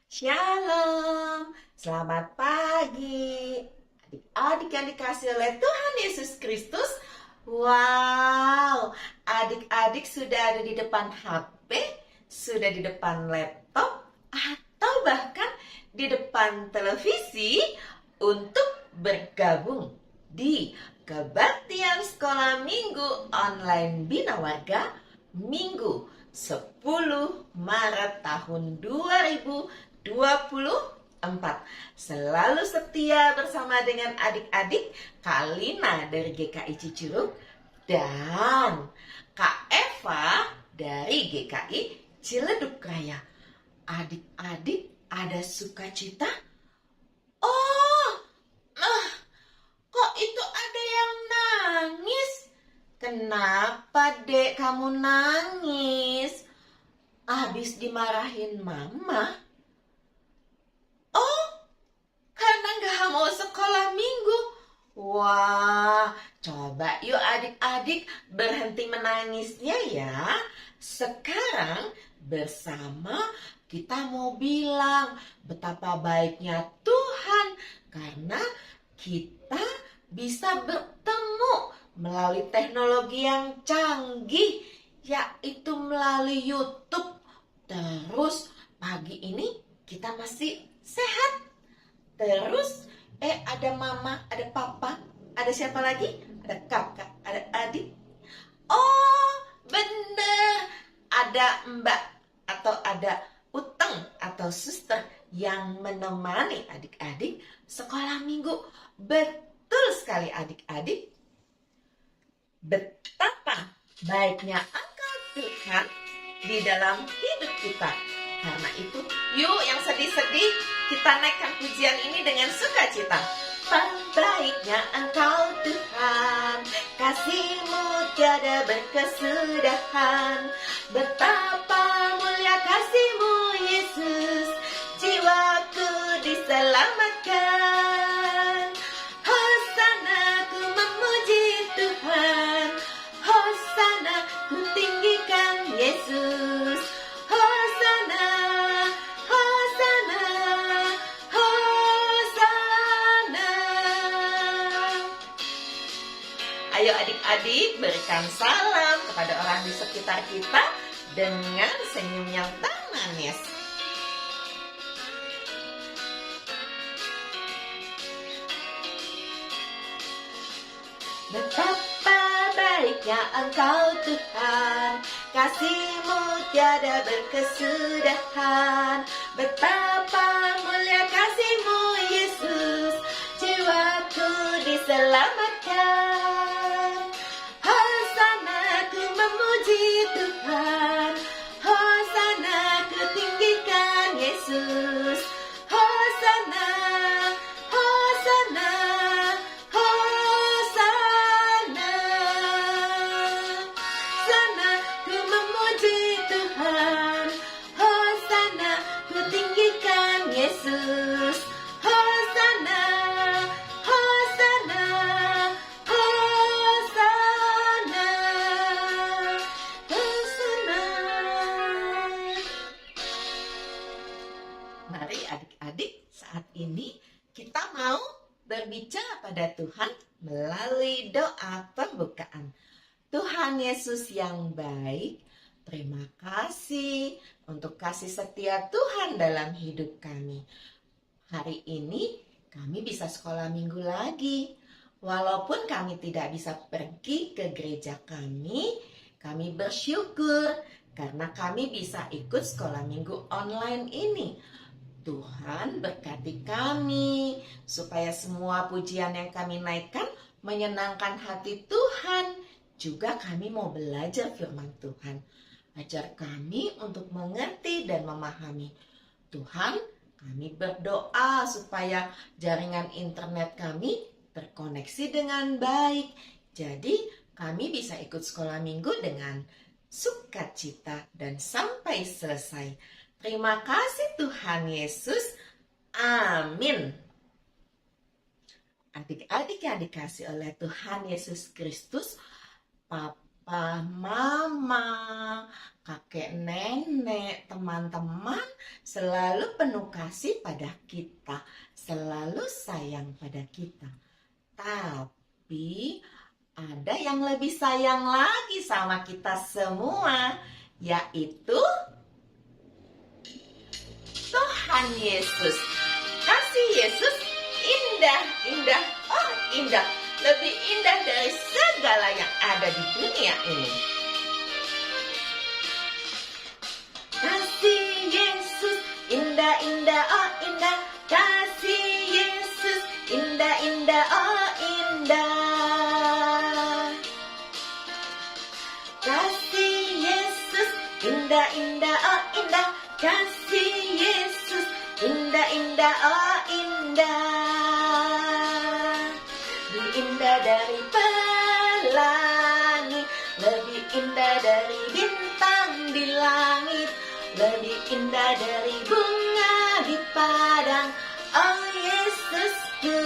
Shalom, selamat pagi. Adik-adik yang dikasih oleh Tuhan Yesus Kristus. Wow, adik-adik sudah ada di depan HP, sudah di depan laptop, atau bahkan di depan televisi untuk bergabung di kebaktian sekolah minggu online Bina Warga Minggu 10 Maret tahun 2024. Selalu setia bersama dengan adik-adik Kalina dari GKI Cicurug dan Kak Eva dari GKI Ciledug Raya. Adik-adik ada sukacita? Oh, kok itu ada yang nangis? Kenapa, Dek, kamu nangis? Habis dimarahin Mama? Oh, karena nggak mau sekolah minggu. Wah, coba yuk adik-adik berhenti menangisnya ya. Sekarang bersama kita mau bilang betapa baiknya Tuhan karena kita bisa bertemu melalui teknologi yang canggih, yaitu melalui YouTube. Terus pagi ini kita masih sehat. Terus ada mama, ada papa, ada siapa lagi? Ada kakak, ada adik. Oh, bener. Ada mbak atau ada uteng atau suster yang menemani adik-adik sekolah minggu. Betul sekali adik-adik. Betapa baiknya Engkau Tuhan di dalam hidup kita. Karena itu, yuk yang sedih-sedih kita naikkan pujian ini dengan sukacita. Baiknya Engkau Tuhan, kasih-Mu tiada berkesudahan. Betapa mulia kasih-Mu Yesus, jiwaku diselamatkan. Hosana ku memuji Tuhan, Hosana ku tinggikan Yesus. Hosana, Hosana, Hosana. Ayo adik-adik berikan salam kepada orang di sekitar kita dengan senyum yang tak manis. Betapa baiknya Engkau Tuhan, kasih-Mu tiada berkesudahan. Betapa mulia kasih-Mu Yesus, jiwaku diselamatkan. Hosana ku memuji Tuhan, Hosana ku tinggikan Yesus. Hosana, Hosana, Hosana. Hosana ku memuji Tuhan, Hosana ku tinggikan Yesus. Hosana, Hosana, Hosana, Hosana. Mari adik-adik, saat ini kita mau berbicara pada Tuhan melalui doa pembukaan. Tuhan Yesus yang baik, terima kasih untuk kasih setia Tuhan dalam hidup kami. Hari ini kami bisa sekolah minggu lagi. Walaupun kami tidak bisa pergi ke gereja kami bersyukur karena kami bisa ikut sekolah minggu online ini. Tuhan berkati kami supaya semua pujian yang kami naikkan menyenangkan hati Tuhan. Juga kami mau belajar firman Tuhan. Ajar kami untuk mengerti dan memahami. Tuhan, kami berdoa supaya jaringan internet kami terkoneksi dengan baik. Jadi kami bisa ikut sekolah minggu dengan sukacita dan sampai selesai. Terima kasih Tuhan Yesus. Amin. Adik-adik yang dikasih oleh Tuhan Yesus Kristus, Papa papa, mama, kakek nenek, teman-teman selalu penuh kasih pada kita, selalu sayang pada kita. Tapi ada yang lebih sayang lagi sama kita semua, yaitu Tuhan Yesus. Kasih Yesus indah, indah, oh indah, lebih indah dari segala yang ada di dunia ini. Kasih Yesus indah, indah, oh indah. Kasih Yesus indah, indah, oh indah. Kasih Yesus indah, indah, oh indah. Kasih Yesus indah, indah, oh indah. Lebih indah dari pelangi, lebih indah dari bintang di langit, lebih indah dari bunga di padang, oh Yesusku.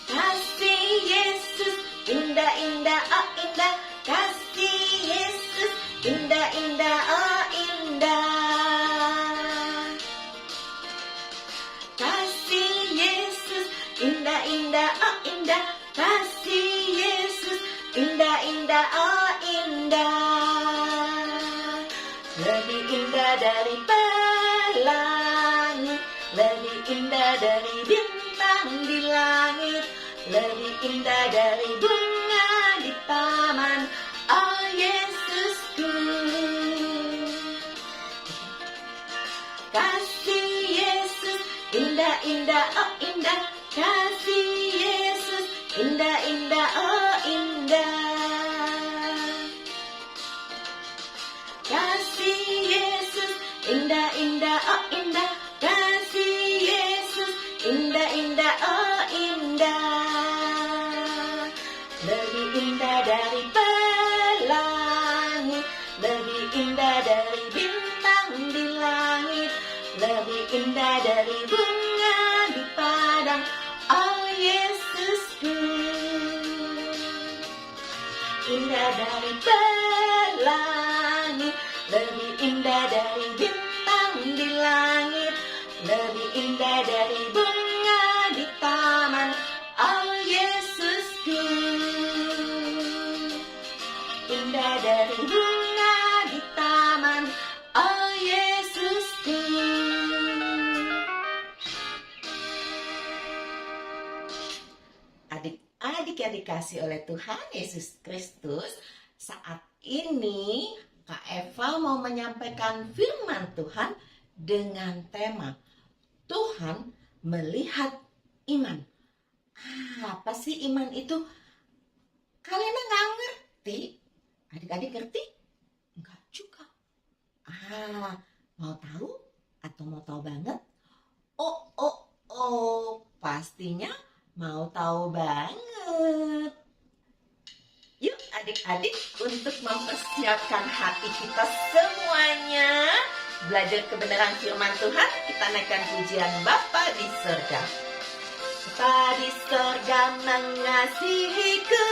Kasih Yesus indah, indah, oh indah. Kasih Yesus indah, indah, oh indah. Kasih Yesus indah, indah, oh indah. Kasih Yesus indah, indah, oh indah. Lebih indah dari pelangi, lebih indah dari bintang di langit, lebih indah dari bunga di taman, oh Yesusku. Kasih Yesus indah, indah, oh indah. Kasih Yesus indah, indah, oh indah. Kasih Yesus indah, indah, oh indah. Kasih Yesus indah, indah, oh indah. Lebih indah dari pelangi, lebih indah dari bintang di langit, lebih indah dari bunga di padang, oh Yesusku. Indah dari pelangi, lebih indah dari bintang di langit, lebih indah dari bunga di taman, oh Yesusku. Indah dari bunga di taman, oh Yesusku. Adik-adik yang dikasih oleh Tuhan Yesus Kristus, saat ini Kak Eva mau menyampaikan firman Tuhan dengan tema Tuhan melihat iman. Apa sih iman itu? Kalian nggak ngerti? Adik-adik ngerti? Enggak juga. Mau tahu atau mau tahu banget? Pastinya mau tahu banget. Yuk adik-adik, untuk mempersiapkan hati kita semuanya belajar kebenaran firman Tuhan, kita naikkan pujian Bapa di surga. Bapa di surga mengasihiku,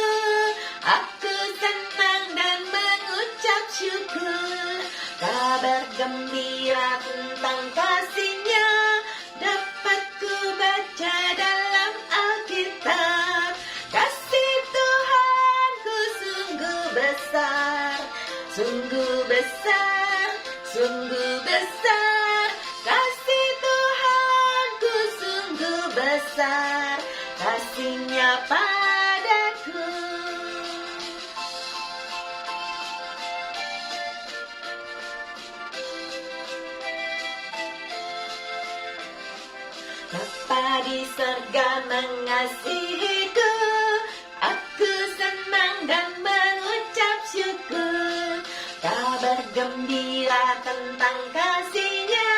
aku senang dan mengucap syukur. Kabar gembira tentang kasih-Nya dapat ku baca dalam Alkitab. Kasih Tuhanku sungguh besar, sungguh besar, sungguh besar. Kasih Tuhanku sungguh besar, kasih-Nya padaku. Bapa di surga mengasihiku, aku senang dan mengucap syukur. Kabar gembira tentang kasih-Nya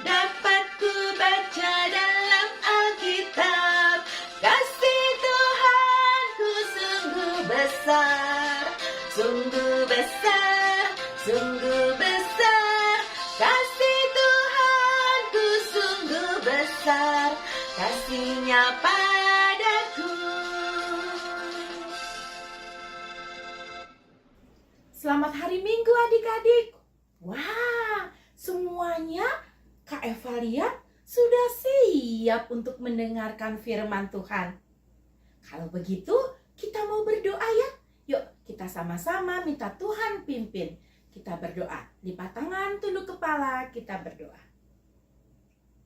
dapat ku baca dalam Alkitab. Kasih Tuhanku sungguh besar, sungguh besar kasih-Nya padaku. Selamat hari Minggu adik-adik. Wah, semuanya Kak Eva lihat sudah siap untuk mendengarkan firman Tuhan. Kalau begitu, kita mau berdoa ya. Yuk, kita sama-sama minta Tuhan pimpin. Kita berdoa. Lipat tangan, tunduk kepala, kita berdoa.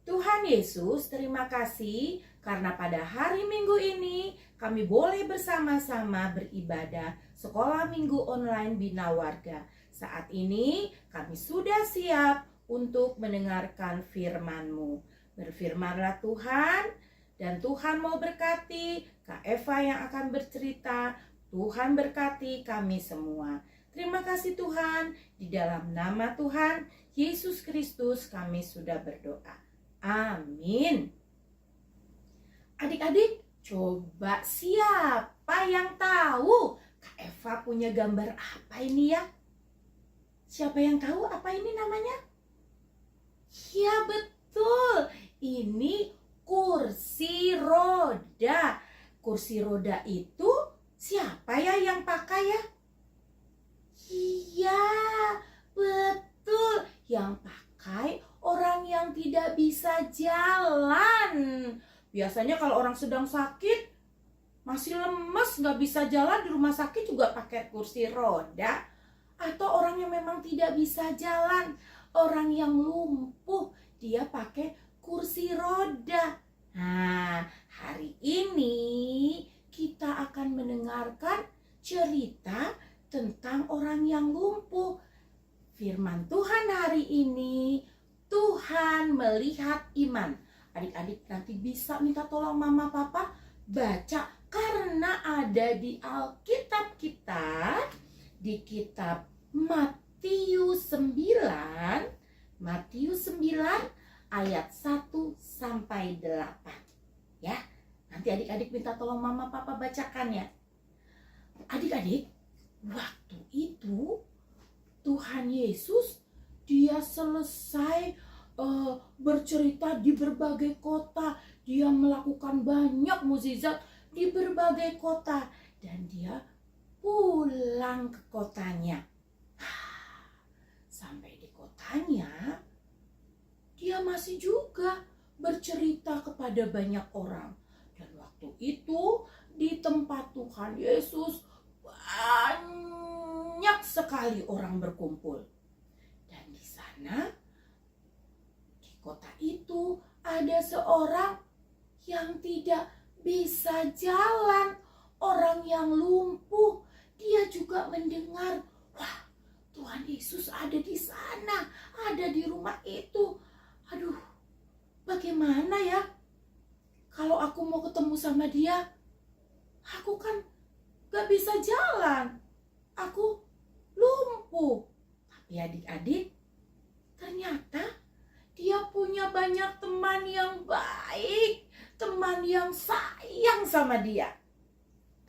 Tuhan Yesus, terima kasih karena pada hari Minggu ini kami boleh bersama-sama beribadah Sekolah Minggu Online Bina Warga. Saat ini kami sudah siap untuk mendengarkan firman-Mu. Berfirmanlah Tuhan, dan Tuhan mau berkati Kak Eva yang akan bercerita. Tuhan berkati kami semua. Terima kasih Tuhan, di dalam nama Tuhan Yesus Kristus kami sudah berdoa. Amin. Adik-adik, coba siapa yang tahu Kak Eva punya gambar apa ini ya? Siapa yang tahu apa ini namanya? Ya betul, ini kursi roda. Kursi roda itu siapa ya yang pakai ya? Iya, betul. Yang pakai orang yang tidak bisa jalan. Biasanya kalau orang sedang sakit, masih lemes, nggak bisa jalan, di rumah sakit juga pakai kursi roda. Atau orang yang memang tidak bisa jalan, orang yang lumpuh, dia pakai kursi roda. Nah, hari ini kita akan mendengarkan cerita tentang orang yang lumpuh. Firman Tuhan hari ini, Tuhan melihat iman. Adik-adik nanti bisa minta tolong mama papa baca, karena ada di Alkitab kita, di kitab Matius 9 ayat 1 sampai 8. Ya, nanti adik-adik minta tolong mama papa bacakan ya. Adik-adik, waktu itu Tuhan Yesus dia selesai bercerita di berbagai kota. Dia melakukan banyak mukjizat di berbagai kota, dan dia pulang ke kotanya. Sampai di kotanya, dia masih juga bercerita kepada banyak orang. Dan waktu itu di tempat Tuhan Yesus banyak sekali orang berkumpul. Dan di sana, di kota itu ada seorang yang tidak bisa jalan, orang yang lumpuh. Dia juga mendengar, wah, Tuhan Yesus ada di sana, ada di rumah itu. Aduh, bagaimana ya kalau aku mau ketemu sama dia? Aku kan gak bisa jalan, aku lumpuh. Tapi adik-adik, ternyata dia punya banyak teman yang baik, teman yang sayang sama dia.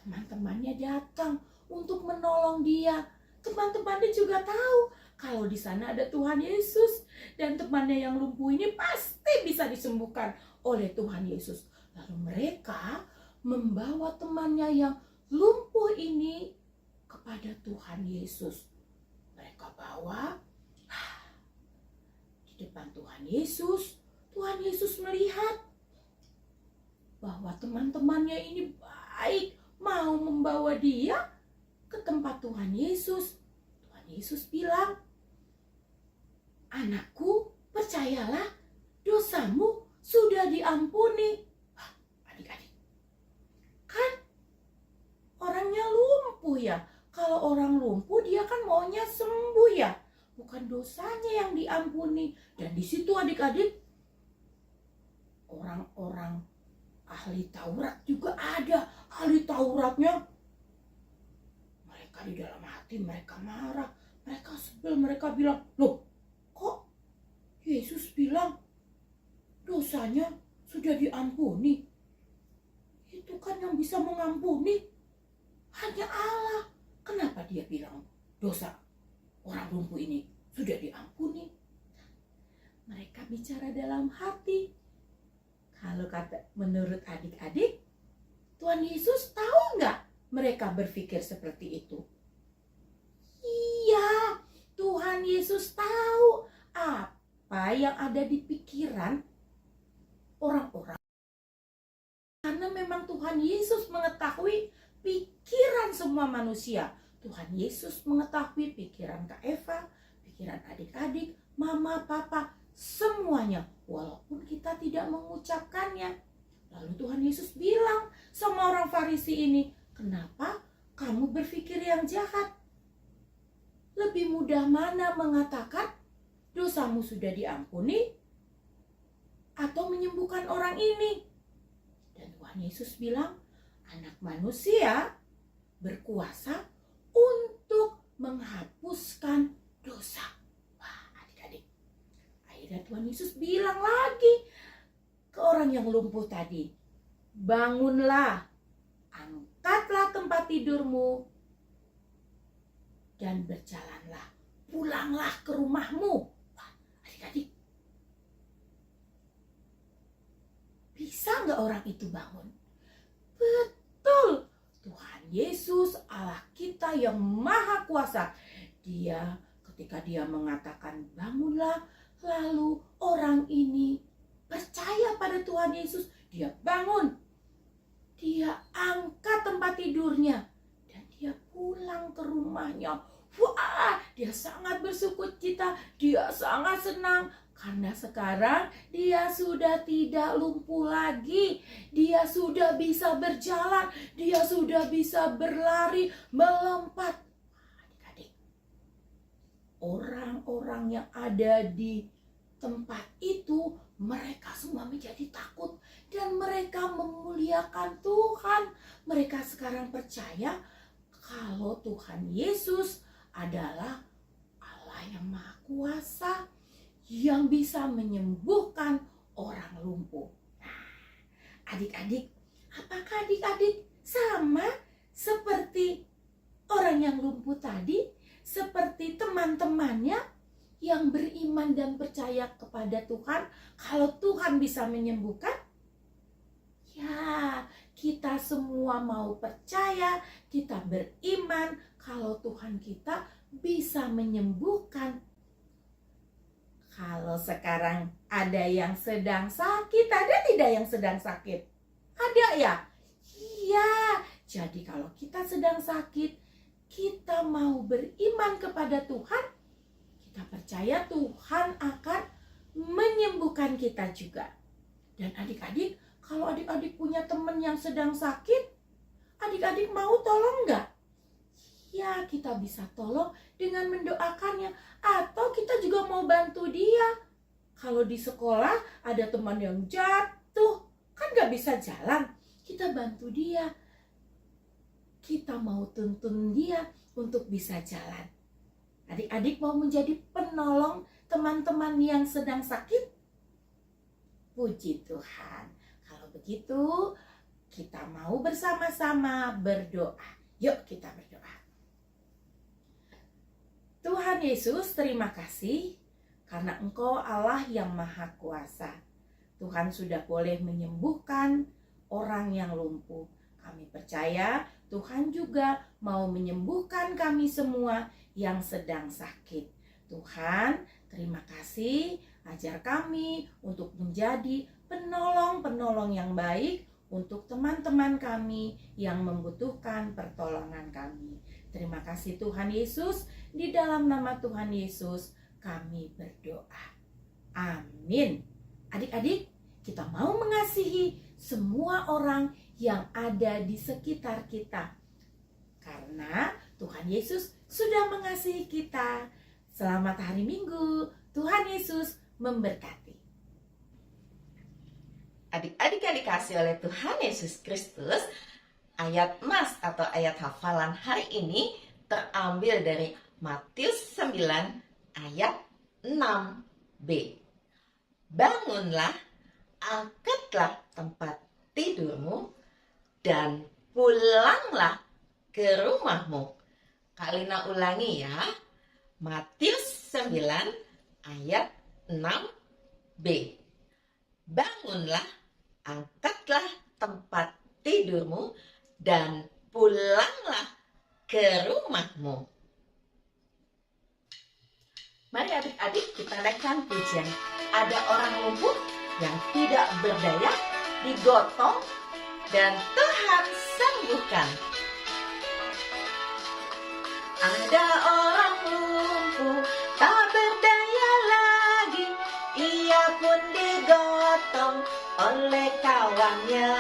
Teman-temannya datang untuk menolong dia. Teman-temannya juga tahu kalau di sana ada Tuhan Yesus, dan temannya yang lumpuh ini pasti bisa disembuhkan oleh Tuhan Yesus. Lalu mereka membawa temannya yang lumpuh ini kepada Tuhan Yesus. Mereka bawa di depan Tuhan Yesus. Tuhan Yesus melihat bahwa teman-temannya ini baik, mau membawa dia ke tempat Tuhan Yesus. Tuhan Yesus bilang, "Anakku, percayalah, dosamu sudah diampuni." Adik-adik, kan orangnya lumpuh ya. Kalau orang lumpuh, dia kan maunya sembuh ya, bukan dosanya yang diampuni. Dan di situ adik-adik, orang-orang ahli Taurat juga ada. Ahli Tauratnya, mereka di dalam hati mereka marah, mereka sebel, mereka bilang, loh, kok Yesus bilang dosanya sudah diampuni? Itu kan yang bisa mengampuni hanya Allah. Kenapa dia bilang dosa orang lumpuh ini sudah diampuni? Mereka bicara dalam hati. Kalau menurut adik-adik, Tuhan Yesus tahu nggak mereka berpikir seperti itu? Iya, Tuhan Yesus tahu apa yang ada di pikiran orang-orang. Karena memang Tuhan Yesus mengetahui pikiran semua manusia. Tuhan Yesus mengetahui pikiran Kak Eva, pikiran adik-adik, mama, papa, semuanya. Walaupun kita tidak mengucapkannya. Lalu Tuhan Yesus bilang sama orang Farisi ini, kenapa kamu berpikir yang jahat? Lebih mudah mana mengatakan dosamu sudah diampuni atau menyembuhkan orang ini? Dan Tuhan Yesus bilang, anak manusia berkuasa untuk menghapuskan dosa. Wah, adik-adik. Akhirnya Tuhan Yesus bilang lagi ke orang yang lumpuh tadi, bangunlah, angkatlah tempat tidurmu, dan berjalanlah, pulanglah ke rumahmu. Wah, adik-adik, bisa nggak orang itu bangun? Betul, Tuhan Yesus Allah kita yang maha kuasa. Ketika dia mengatakan bangunlah, lalu orang ini percaya pada Tuhan Yesus, dia bangun, dia angkat tempat tidurnya, dan dia pulang ke rumahnya. Wah, dia sangat bersukacita, dia sangat senang, karena sekarang dia sudah tidak lumpuh lagi, dia sudah bisa berjalan, dia sudah bisa berlari, melompat. Adik-adik, orang-orang yang ada di tempat itu, mereka semua menjadi takut dan mereka memuliakan Tuhan. Mereka sekarang percaya kalau Tuhan Yesus adalah Allah yang Maha Kuasa yang bisa menyembuhkan orang lumpuh. Nah, adik-adik, apakah adik-adik sama seperti orang yang lumpuh tadi? Seperti teman-temannya yang beriman dan percaya kepada Tuhan, kalau Tuhan bisa menyembuhkan? Ya, kita semua mau percaya, kita beriman kalau Tuhan kita bisa menyembuhkan. Kalau sekarang ada yang sedang sakit, ada tidak yang sedang sakit? Ada ya? Iya, jadi kalau kita sedang sakit, kita mau beriman kepada Tuhan, kita percaya Tuhan akan menyembuhkan kita juga. Dan adik-adik, kalau adik-adik punya teman yang sedang sakit, adik-adik mau tolong nggak? Ya, kita bisa tolong dengan mendoakannya. Atau kita juga mau bantu dia. Kalau di sekolah ada teman yang jatuh, kan nggak bisa jalan, kita bantu dia. Kita mau tuntun dia untuk bisa jalan. Adik-adik mau menjadi penolong teman-teman yang sedang sakit? Puji Tuhan. Kalau begitu, kita mau bersama-sama berdoa. Yuk kita berdoa. Tuhan Yesus, terima kasih karena Engkau Allah yang Maha Kuasa. Tuhan sudah boleh menyembuhkan orang yang lumpuh. Kami percaya Tuhan juga mau menyembuhkan kami semua yang sedang sakit. Tuhan, terima kasih, ajar kami untuk menjadi penolong-penolong yang baik untuk teman-teman kami yang membutuhkan pertolongan kami. Terima kasih Tuhan Yesus, di dalam nama Tuhan Yesus kami berdoa. Amin. Adik-adik, kita mau mengasihi semua orang yang ada di sekitar kita. Karena Tuhan Yesus sudah mengasihi kita. Selamat hari Minggu. Tuhan Yesus memberkati. Adik-adik yang dikasih oleh Tuhan Yesus Kristus, ayat emas atau ayat hafalan hari ini terambil dari Matius 9 ayat 6b. Bangunlah, angkatlah tempat tidurmu, dan pulanglah ke rumahmu. Kak Lina ulangi ya. Matius 9 ayat 6b. Bangunlah, angkatlah tempat tidurmu dan pulanglah ke rumahmu. Mari adik-adik kita naikkan pujian. Ada orang lumpuh yang tidak berdaya digotong dan Tuhan sembuhkan. Ada orang lumpuh tak berdaya lagi, ia pun digotong oleh kawannya.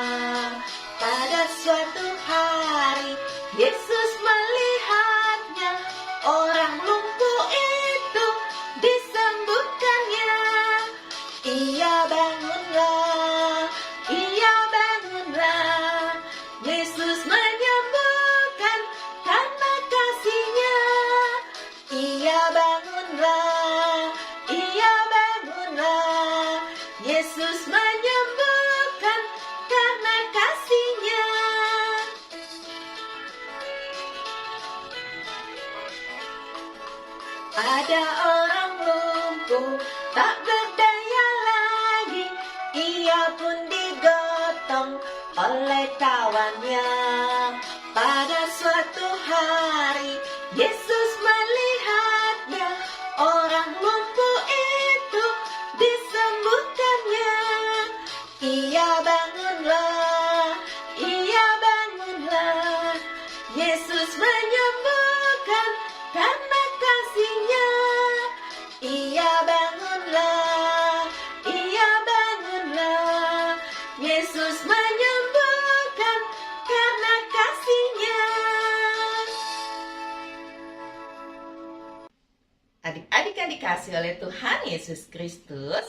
Pada suatu hari Yesus melihatnya, orang lumpuh itu disembuhkannya. Ia bangunlah, ia bangunlah, Yesus menyembuhkan karena kasih-Nya. Ia bangunlah, ia bangunlah, Yesus menyembuhkan karena kasih-Nya. Ada orang lumpuh tak berdaya lagi, ia pun digotong oleh kawannya. Pada suatu hari Yesus melihatnya, orang lumpuh itu disembuhkannya. Ia bangunlah, ia bangunlah, Yesus menyembuhkan karena kasih-Nya. Ia bangunlah, ia bangunlah, Yesus menyembuhkan karena kasih-Nya. Adik-adik yang dikasih oleh Tuhan Yesus Kristus,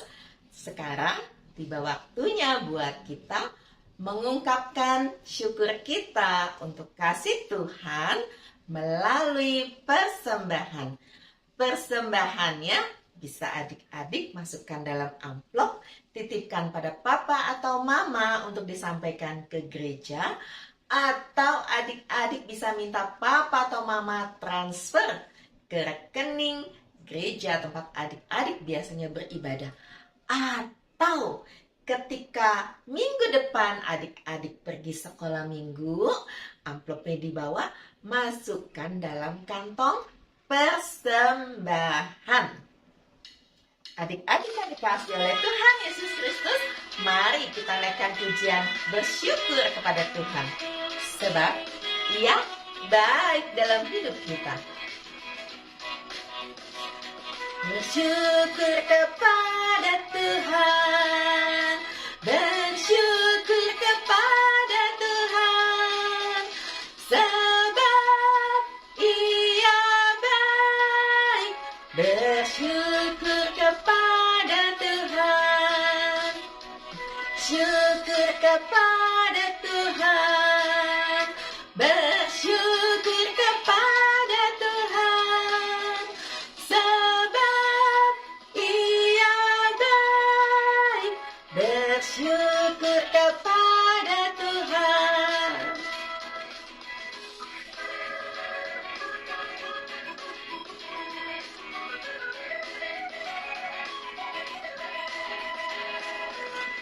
sekarang tiba waktunya buat kita mengungkapkan syukur kita untuk kasih Tuhan melalui persembahan. Persembahannya bisa adik-adik masukkan dalam amplop, titipkan pada papa atau mama untuk disampaikan ke gereja, atau adik-adik bisa minta papa atau mama transfer ke rekening gereja tempat adik-adik biasanya beribadah. Atau ketika minggu depan adik-adik pergi sekolah minggu, amplopnya dibawa, masukkan dalam kantong persembahan. Adik-adik yang dikasihi oleh Tuhan Yesus Kristus, mari kita naikkan pujian bersyukur kepada Tuhan, sebab Ia baik dalam hidup kita. Bersyukur kepada Tuhan, bersyukur kepada Tuhan, sebab Ia baik. Bersyukur kepada Tuhan, syukur kepada Tuhan, bersyukur kepada Tuhan, sebab Ia baik. Bersyukur kepada Tuhan.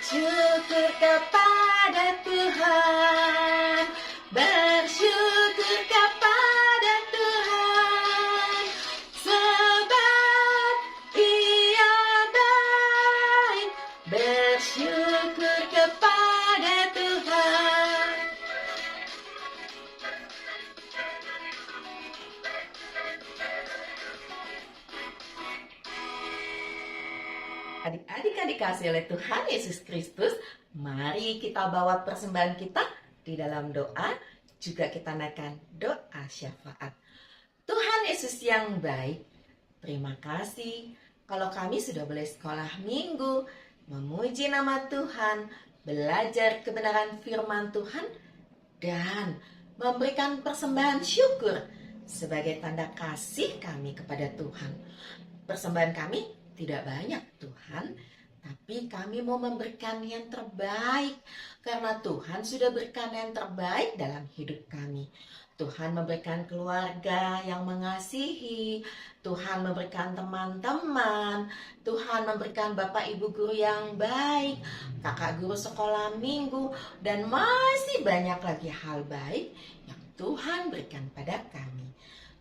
Syukur kepada Tuhan, bersyukur kepada Tuhan, sebab Ia baik. Bersyukur kepada Tuhan. Adik-adik yang dikasihi oleh Tuhan Yesus Kristus, mari kita bawa persembahan kita di dalam doa, juga kita naikkan doa syafaat. Tuhan Yesus yang baik, terima kasih kalau kami sudah boleh sekolah minggu, memuji nama Tuhan, belajar kebenaran firman Tuhan, dan memberikan persembahan syukur sebagai tanda kasih kami kepada Tuhan. Persembahan kami tidak banyak Tuhan, tapi kami mau memberikan yang terbaik karena Tuhan sudah berikan yang terbaik dalam hidup kami. Tuhan memberikan keluarga yang mengasihi, Tuhan memberikan teman-teman, Tuhan memberikan Bapak Ibu guru yang baik, kakak guru sekolah minggu, dan masih banyak lagi hal baik yang Tuhan berikan pada kami.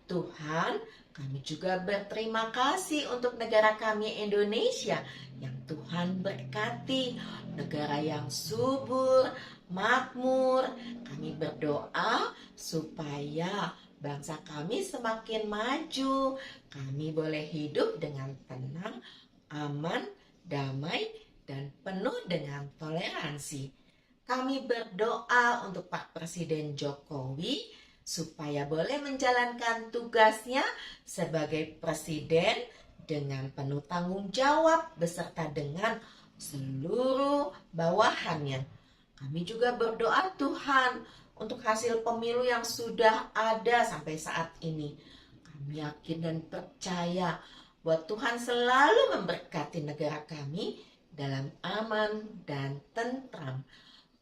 Tuhan, kami juga berterima kasih untuk negara kami Indonesia yang Tuhan berkati, negara yang subur, makmur. Kami berdoa supaya bangsa kami semakin maju. Kami boleh hidup dengan tenang, aman, damai, dan penuh dengan toleransi. Kami berdoa untuk Pak Presiden Jokowi supaya boleh menjalankan tugasnya sebagai presiden dengan penuh tanggung jawab beserta dengan seluruh bawahannya. Kami juga berdoa Tuhan untuk hasil pemilu yang sudah ada sampai saat ini. Kami yakin dan percaya bahwa Tuhan selalu memberkati negara kami dalam aman dan tentram.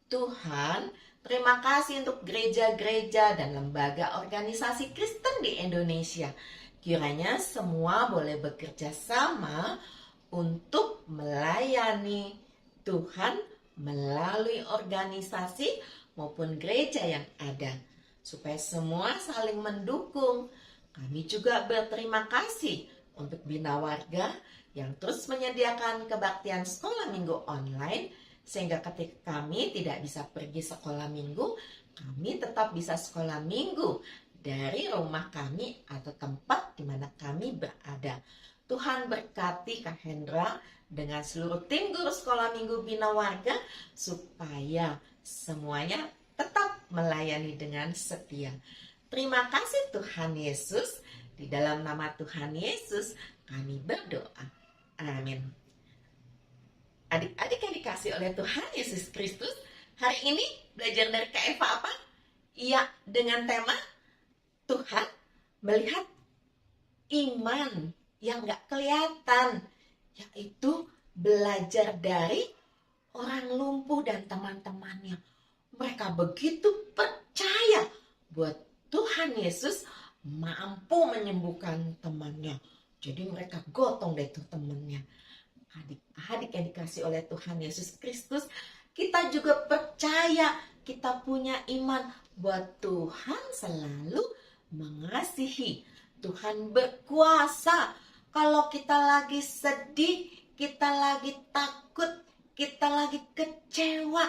Tuhan, terima kasih untuk gereja-gereja dan lembaga organisasi Kristen di Indonesia. Kiranya semua boleh bekerja sama untuk melayani Tuhan melalui organisasi maupun gereja yang ada, supaya semua saling mendukung. Kami juga berterima kasih untuk Bina Warga yang terus menyediakan kebaktian sekolah minggu online, sehingga ketika kami tidak bisa pergi sekolah minggu, kami tetap bisa sekolah minggu dari rumah kami atau tempat di mana kami berada. Tuhan berkati Kak Hendra dengan seluruh tim guru sekolah minggu Bina Warga supaya semuanya tetap melayani dengan setia. Terima kasih Tuhan Yesus. Di dalam nama Tuhan Yesus kami berdoa. Amin. Adik-adik yang dikasih oleh Tuhan Yesus Kristus, hari ini belajar dari Kak Eva apa? Iya, dengan tema Tuhan melihat iman yang gak kelihatan, yaitu belajar dari orang lumpuh dan teman-temannya. Mereka begitu percaya buat Tuhan Yesus mampu menyembuhkan temannya. Jadi mereka gotong deh tuh temannya. Adik-adik yang dikasih oleh Tuhan Yesus Kristus, kita juga percaya, kita punya iman bahwa Tuhan selalu mengasihi. Tuhan berkuasa. Kalau kita lagi sedih, kita lagi takut, kita lagi kecewa,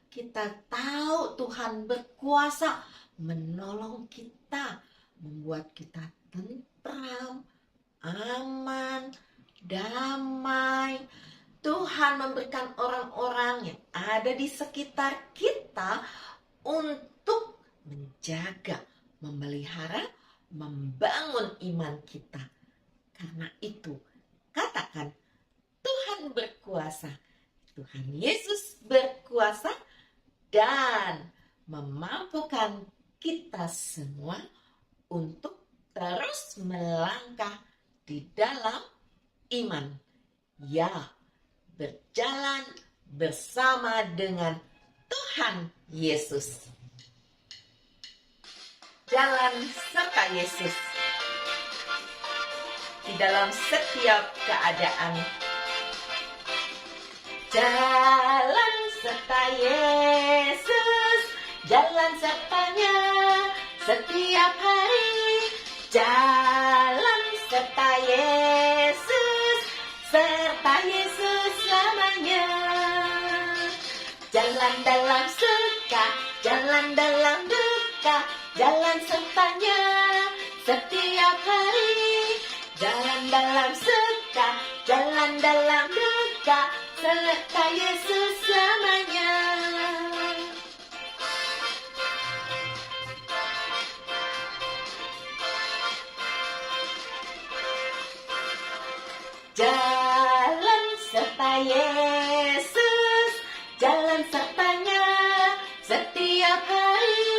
kita tahu Tuhan berkuasa menolong kita, membuat kita tentram, aman, damai. Tuhan memberikan orang-orang yang ada di sekitar kita untuk menjaga, memelihara, membangun iman kita. Karena itu, katakan, Tuhan berkuasa. Tuhan Yesus berkuasa dan memampukan kita semua untuk terus melangkah di dalam iman. Ya, berjalan bersama dengan Tuhan Yesus. Jalan serta Yesus di dalam setiap keadaan. Jalan serta Yesus, jalan sertanya setiap hari. Jalan serta Yesus, serta Yesus selamanya. Jalan dalam suka, jalan dalam duka, jalan sertanya setiap hari. Jalan dalam suka, jalan dalam duka, serta Yesus selamanya. Jalan serta Yesus, jalan sertanya setiap hari.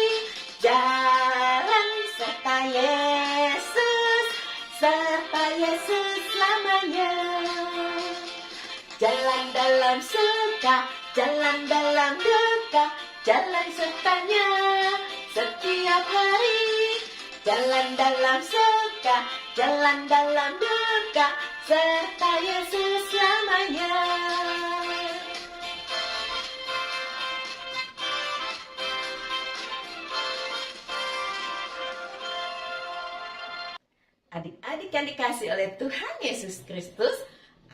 Jalan serta Yesus, serta Yesus selamanya. Jalan dalam suka, jalan dalam duka, jalan sertanya setiap hari. Jalan dalam suka, jalan dalam duka, serta Yesus selamanya. Adik-adik yang dikasih oleh Tuhan Yesus Kristus,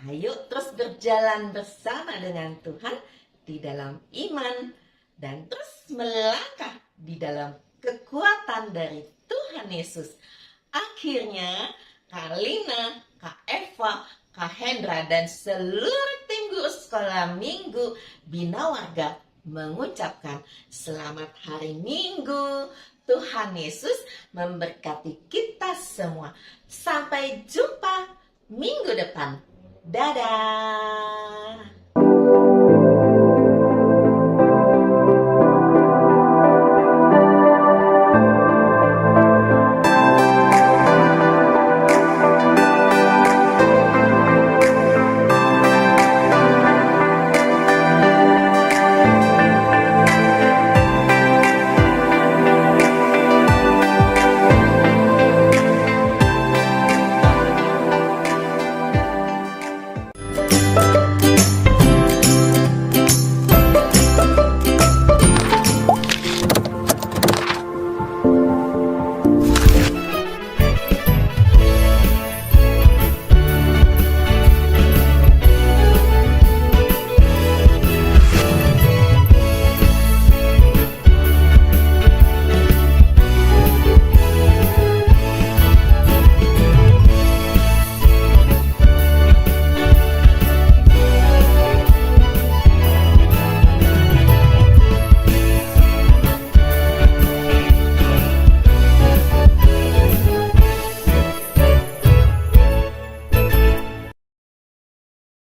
ayo terus berjalan bersama dengan Tuhan di dalam iman dan terus melangkah di dalam kekuatan dari Tuhan Yesus. Akhirnya, Kak Lina, Kak Eva, Kak Hendra, dan seluruh tim guru sekolah minggu Bina Warga mengucapkan selamat hari Minggu. Tuhan Yesus memberkati kita semua. Sampai jumpa minggu depan. Dadah.